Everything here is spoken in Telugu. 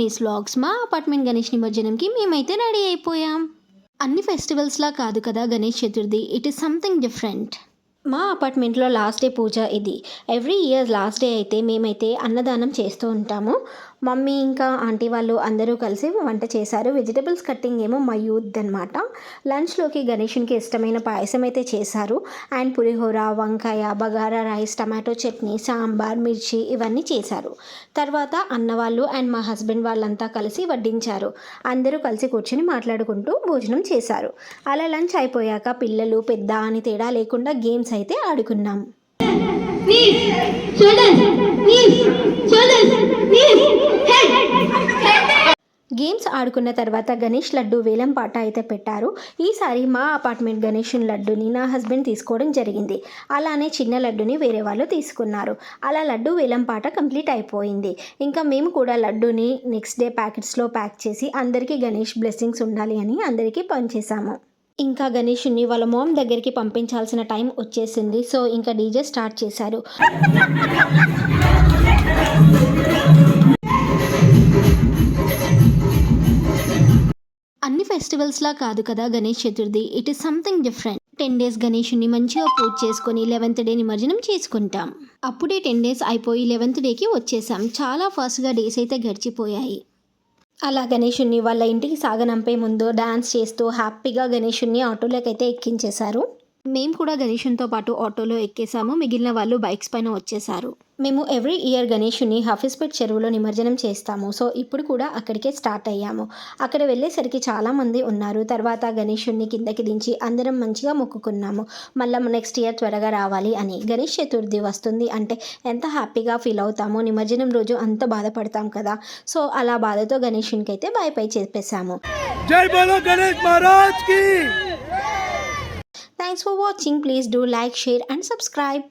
Mummies vlogs. మా అపార్ట్మెంట్ గణేష్ నిమజ్జనంకి మేమైతే రెడీ అయిపోయాం. అన్ని ఫెస్టివల్స్లా కాదు కదా Ganesh Chaturthi, it is something different. మా అపార్ట్మెంట్లో లాస్ట్ డే పూజ ఇది. ఎవ్రీ ఇయర్ లాస్ట్ డే అయితే మేమైతే అన్నదానం చేస్తూ ఉంటాము. మమ్మీ ఇంకా ఆంటీ వాళ్ళు అందరూ కలిసి వంట చేశారు. వెజిటబుల్స్ కట్టింగ్ ఏమో మా యూత్ అనమాట. లంచ్లోకి గణేషునికి ఇష్టమైన పాయసం అయితే చేశారు. అండ్ పులిహోర, వంకాయ, బగారా రైస్, టమాటో చట్నీ, సాంబార్, మిర్చి ఇవన్నీ చేశారు. తర్వాత అన్నవాళ్ళు అండ్ మా హస్బెండ్ వాళ్ళంతా కలిసి వడ్డించారు. అందరూ కలిసి కూర్చొని మాట్లాడుకుంటూ భోజనం చేశారు. అలా లంచ్ అయిపోయాక పిల్లలు పెద్ద అని తేడా లేకుండా గేమ్స్ అయితే ఆడుకున్నాం. గేమ్స్ ఆడుకున్న తర్వాత గణేష్ లడ్డు వేలం పాట అయితే పెట్టారు. ఈసారి మా అపార్ట్మెంట్ గణేష్ లడ్డుని నా హస్బెండ్ తీసుకోవడం జరిగింది. అలానే చిన్న లడ్డుని వేరే వాళ్ళు తీసుకున్నారు. అలా లడ్డు వేలం పాట కంప్లీట్ అయిపోయింది. ఇంకా మేము కూడా లడ్డుని నెక్స్ట్ డే ప్యాకెట్స్లో ప్యాక్ చేసి అందరికీ గణేష్ బ్లెస్సింగ్స్ ఉండాలి అని అందరికీ పంచేసాము. ఇంకా గణేషుని వాళ్ళ మామ్ దగ్గరికి పంపించాల్సిన టైం వచ్చేసింది. సో ఇంకా డీజే స్టార్ట్ చేశారు. అన్ని ఫెస్టివల్స్లా కాదు కదా Ganesh Chaturthi, it is something different. 10 days గణేషుని మంచిగా పూజ చేసుకొని 11th డే నిమజ్జనం చేసుకుంటాం. అప్పుడే 10 days అయిపోయి 11th డేకి వచ్చేసాం. చాలా ఫాస్ట్గా డేస్ అయితే గడిచిపోయాయి. అలా గణేషుని వాళ్ళ ఇంటికి సాగనంపే ముందు డాన్స్ చేస్తూ హ్యాపీగా గణేషుని ఆటోలోకి అయితే ఎక్కించేశారు. మేము కూడా గణేషునితో పాటు ఆటోలో ఎక్కేసాము. మిగిలిన వాళ్ళు బైక్స్ పైన వచ్చేసారు. మేము ఎవ్రీ ఇయర్ గణేషుని హఫీజ్పేట్ చెరువులో నిమజ్జనం చేస్తాము. సో ఇప్పుడు కూడా అక్కడికే స్టార్ట్ అయ్యాము. అక్కడ వెళ్ళేసరికి చాలామంది ఉన్నారు. తర్వాత గణేషుని కిందకి దించి అందరం మంచిగా మొక్కుకున్నాము. మళ్ళీ నెక్స్ట్ ఇయర్ త్వరగా రావాలి అని. గణేష్ చతుర్థి వస్తుంది అంటే ఎంత హ్యాపీగా ఫీల్ అవుతామో. నిమజ్జనం రోజు అంత బాధపడతాం కదా. సో అలా బాధతో గణేషునికి అయితే బై చెప్పేశాము. జై బోలో గణేష్ మహారాజ్ కి. Thanks for watching. Please do like, share and subscribe.